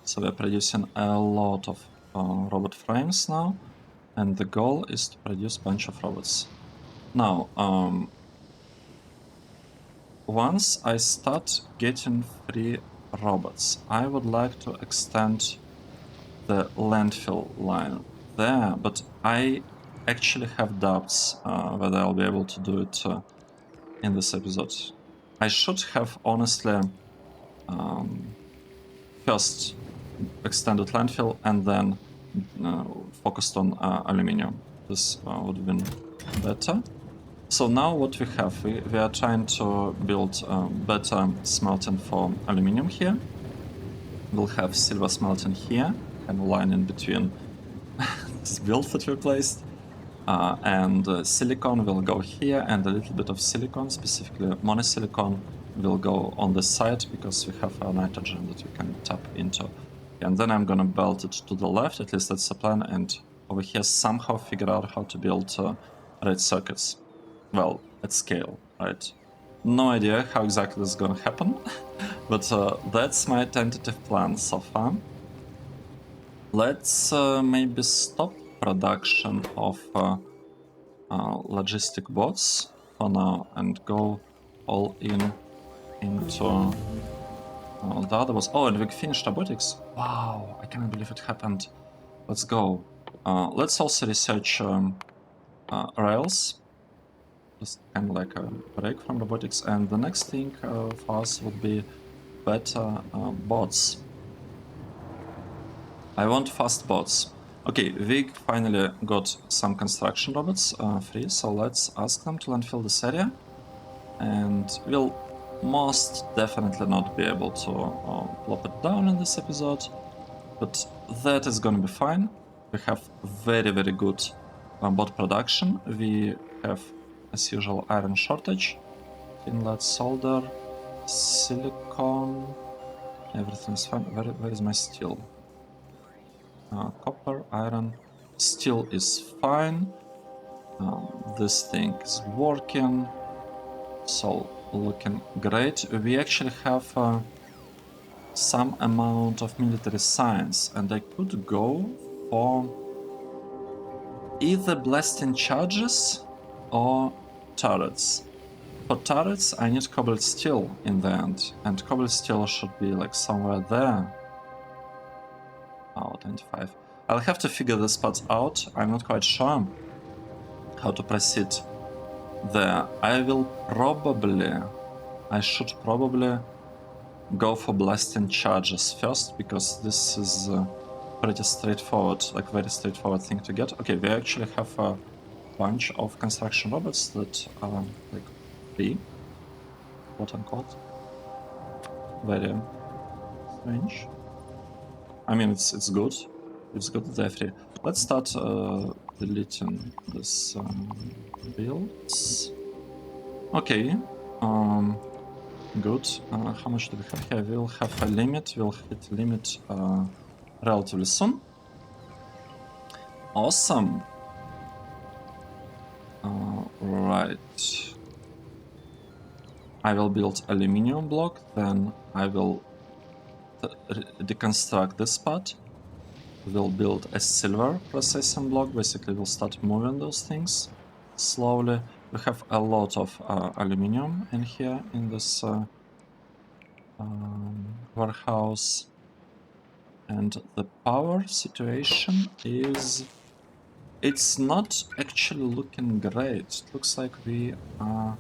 So we're producing a lot of robot frames now, and the goal is to produce a bunch of robots. Now, once I start getting free robots, I would like to extend the landfill line there, but I actually have doubts whether I'll be able to do it in this episode. I should have honestly first extended landfill and then focused on aluminium. This would have been better. So now what we have, we are trying to build better smelting for aluminium here. We'll have silver smelting here, and a line in between this build that we placed. And silicon will go here, and a little bit of silicon, specifically monosilicon, will go on the side because we have our nitrogen that we can tap into. And then I'm gonna belt it to the left, at least that's the plan, and over here somehow figure out how to build red circuits. Well, at scale, right? No idea how exactly this is gonna happen, but that's my tentative plan so far. Let's maybe stop production of logistic bots for now and go all in into the other bots. Oh, and we finished robotics. Wow, I cannot believe it happened. Let's go. Let's also research rails. Just kind of like a break from robotics. And the next thing for us would be better bots. I want fast bots. Okay, we finally got some construction robots free, so let's ask them to landfill this area. And we'll most definitely not be able to plop it down in this episode, but that is gonna be fine. We have very, very good bot production. We have, as usual, iron shortage. Inlet solder, silicon, everything's fine. Where is my steel? Copper, iron, steel is fine. This thing is working, so looking great. We actually have some amount of military science, and I could go for either blasting charges or turrets. For turrets, I need cobalt steel in the end, and cobalt steel should be like somewhere there. Oh, 25. I'll have to figure this part out. I'm not quite sure how to proceed there. I should probably go for blasting charges first, because this is pretty straightforward, like very straightforward thing to get. Okay, we actually have a bunch of construction robots that are like free, quote unquote. Very strange. I mean, it's good. It's good that they're free. Let's start deleting this builds. Okay. Good. How much do we have here? We'll have a limit. We'll hit limit relatively soon. Awesome. Right. I will build aluminium block, then I will deconstruct this part. We'll build a silver processing block. Basically, we'll start moving those things slowly. We have a lot of aluminium in here in this warehouse. And the power situation is... it's not actually looking great. It looks like we are...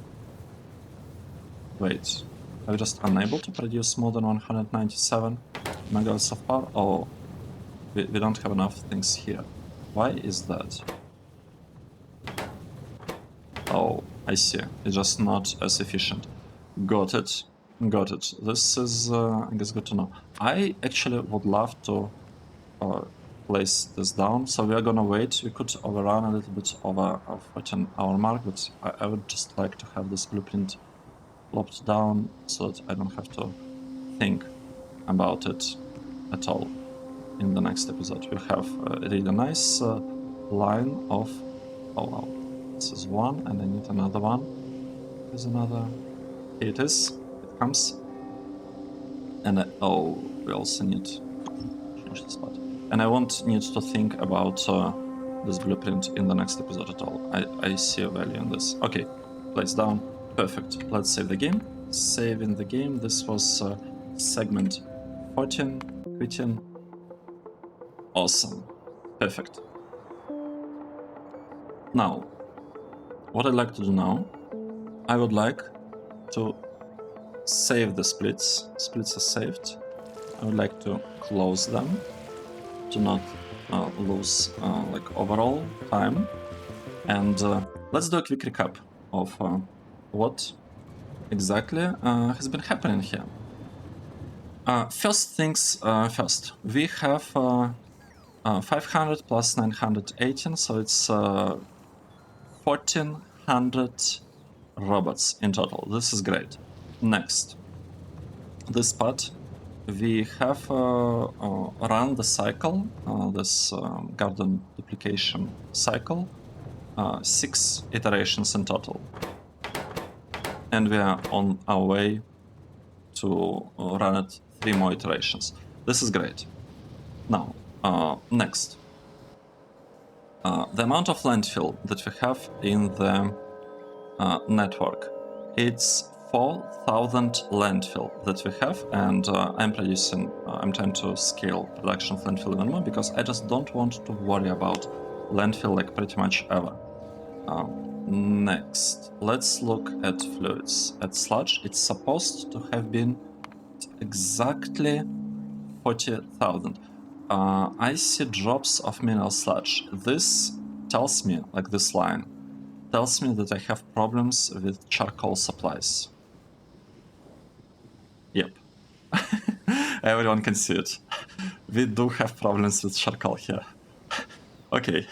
Wait, are we just unable to produce more than 197 megawatts of power? Oh, we don't have enough things here. Why is that? Oh, I see. It's just not as efficient. Got it. Got it. This is, I guess, good to know. I actually would love to place this down, so we are gonna wait. We could overrun a little bit over our 14-hour mark, but I would just like to have this blueprint plopped down so that I don't have to think about it at all in the next episode. We'll have a really nice line of... oh wow, this is one, and I need another one. There's another Here it is. It comes. And oh, we also need to change the spot. And I won't need to think about this blueprint in the next episode at all. I see a value in this. Okay, place down. Perfect. Let's save the game. Saving the game. This was segment 14. Quitting. Awesome. Perfect. Now, what I'd like to do now, I would like to save the splits. Splits are saved. I would like to close them to not lose like overall time. And let's do a quick recap of what exactly has been happening here. First things first, we have 500 plus 918, so it's 1400 robots in total. This is great. Next, this part, we have run the cycle, this garden duplication cycle, 6 iterations in total. And we are on our way to run it 3 more iterations. This is great. Now, next. The amount of landfill that we have in the network, it's 4,000 landfill that we have, and I'm trying to scale production of landfill even more because I just don't want to worry about landfill like pretty much ever. Next, let's look at fluids. At sludge, it's supposed to have been exactly 40,000. I see drops of mineral sludge. This tells me, like this line, tells me that I have problems with charcoal supplies. Yep. Everyone can see it. We do have problems with charcoal here. Okay.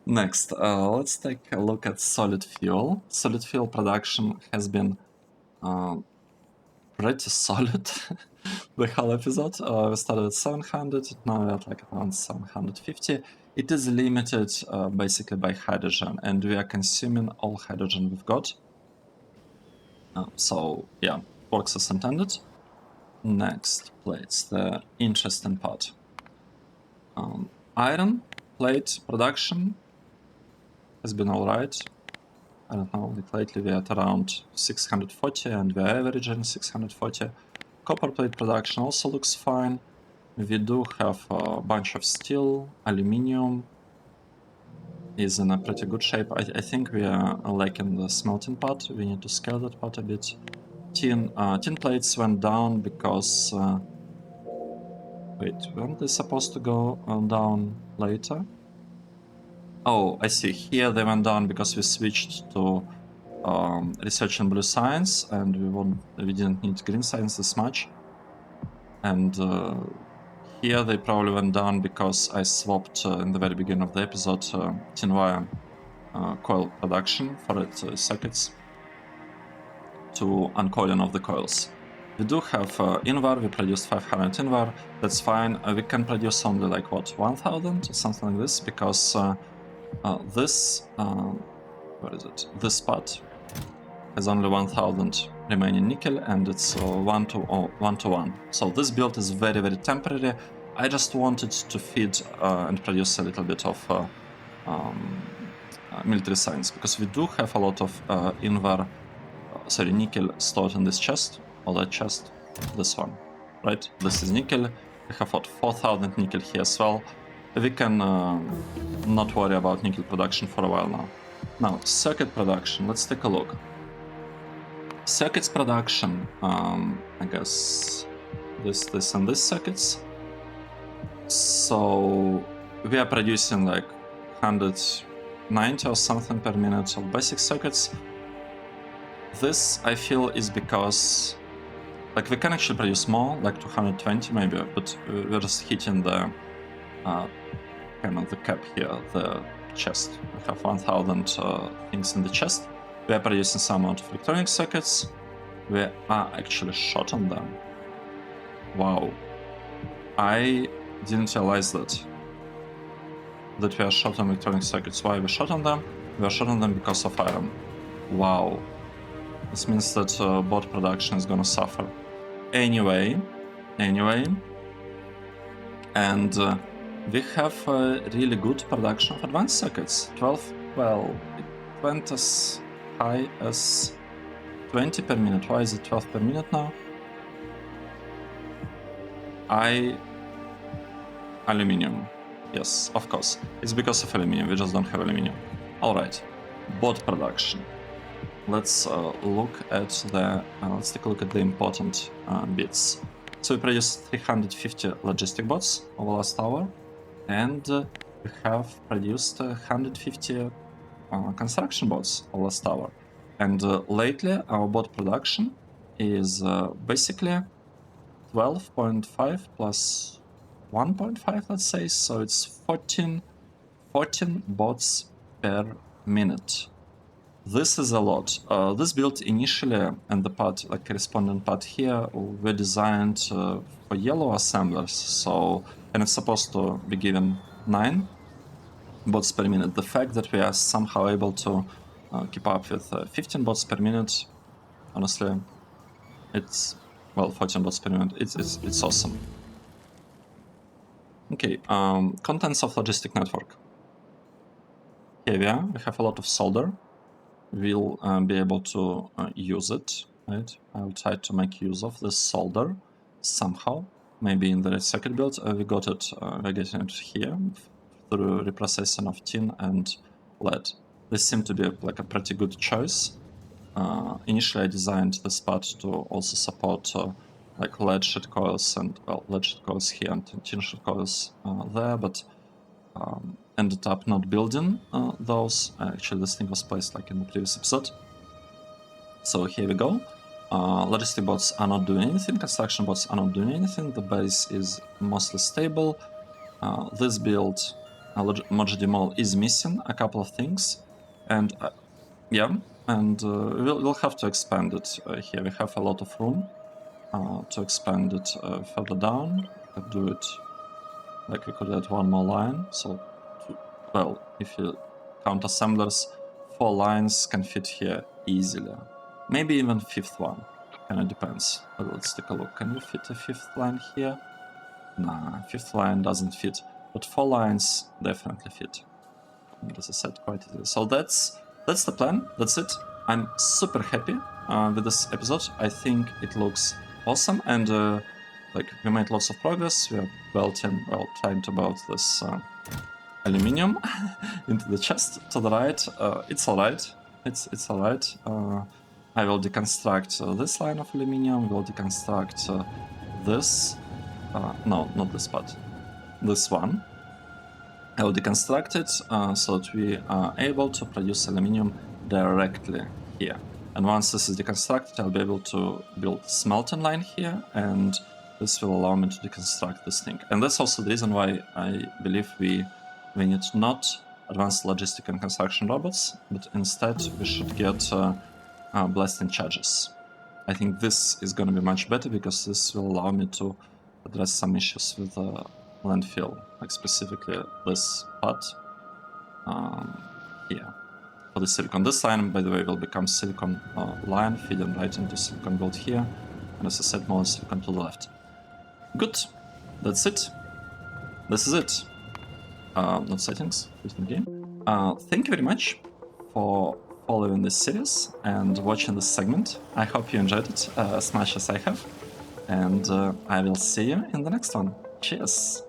Next, let's take a look at solid fuel. Solid fuel production has been pretty solid the whole episode. We started at 700, now we're at like around 750. It is limited basically by hydrogen, and we are consuming all hydrogen we've got. So yeah, works as intended. Next, plates, the interesting part. Iron plate production has been alright. I don't know, like lately we are at around 640 and we are averaging 640. Copper plate production also looks fine. We do have a bunch of steel, aluminium is in a pretty good shape. I think we are lacking the smelting part. We need to scale that part a bit. Tin plates went down because... wait, weren't they supposed to go down later? Oh, I see. Here they went down because we switched to research in blue science, and we didn't need green science as much. And here they probably went down because I swapped in the very beginning of the episode tin wire coil production for its circuits to uncoiling of the coils. We do have Invar, we produced 500 Invar, that's fine. We can produce only like what, 1000 or something like this, because this, where is it? This part has only 1000 remaining nickel, and it's 1 to 1. So this build is very, very temporary. I just wanted to feed and produce a little bit of military science, because we do have a lot of nickel stored in this chest, or that chest, this one, right? This is nickel. We have what, 4000 nickel here as well. We can not worry about nickel production for a while now. Now, circuit production, let's take a look. Circuits production, I guess this and this circuits. So we are producing like 190 or something per minute of basic circuits. This, I feel, is because like we can actually produce more, like 220 maybe, but we're just hitting the kind of the cap here, the chest. We have 1000 things in the chest. We are producing some amount of electronic circuits. We are actually short on them. Wow. I didn't realize that we are short on electronic circuits. Why are we short on them? We are short on them because of iron. Wow. This means that bot production is gonna suffer. Anyway, and we have really good production of advanced circuits. 12, well, it went as high as 20 per minute. Why is it 12 per minute now? Aluminium. Yes, of course. It's because of aluminium. We just don't have aluminium. All right. Bot production. Let's look at the. Let's take a look at the important bits. So we produced 350 logistic bots over last hour, and we have produced 150 construction bots over last hour. And lately, our bot production is basically 12.5 plus 1.5, let's say. So it's 14 bots per minute. This is a lot. This build initially, and the part, like corresponding part here, were designed for yellow assemblers. So, and it's supposed to be given 9 bots per minute. The fact that we are somehow able to keep up with 15 bots per minute, honestly, it's, well, 14 bots per minute. It's awesome. Okay, contents of logistic network. Here we are. We have a lot of solder. We'll be able to use it, right? I'll try to make use of this solder somehow. Maybe in the circuit build, we're getting it here through reprocessing of tin and lead. This seemed to be like a pretty good choice. Initially, I designed this part to also support like lead sheet coils and, well, lead sheet coils here and tin sheet coils there, but ended up not building those. Actually, this thing was placed like in the previous episode. So here we go. Logistic bots are not doing anything, construction bots are not doing anything, the base is mostly stable. This build, ModGDMall, is missing a couple of things, and yeah, and we'll have to expand it. Here we have a lot of room to expand it further down. We could do it, like we could add one more line, so well, if you count assemblers, 4 lines can fit here easily. Maybe even 5th one, kinda depends. But let's take a look. Can we fit a 5th line here? Nah, 5th line doesn't fit, but 4 lines definitely fit. And as I said, quite easily. So that's the plan, that's it. I'm super happy with this episode. I think it looks awesome, and like, we made lots of progress. We are trying to build this aluminium into the chest to the right. It's alright. It's alright. I will deconstruct this line of aluminium. We'll deconstruct this. No, not this part. This one. I will deconstruct it so that we are able to produce aluminium directly here. And once this is deconstructed, I'll be able to build smelting line here, and this will allow me to deconstruct this thing. And that's also the reason why I believe we need not advanced logistic and construction robots, but instead we should get blasting charges. I think this is going to be much better, because this will allow me to address some issues with landfill, like specifically this part here. For the silicon. This line, by the way, will become silicon line, feeding right into silicon build here, and as I said, more silicon to the left. Good, that's it. This is it. Not settings, within game. Thank you very much for following this series and watching this segment. I hope you enjoyed it as much as I have, and I will see you in the next one. Cheers!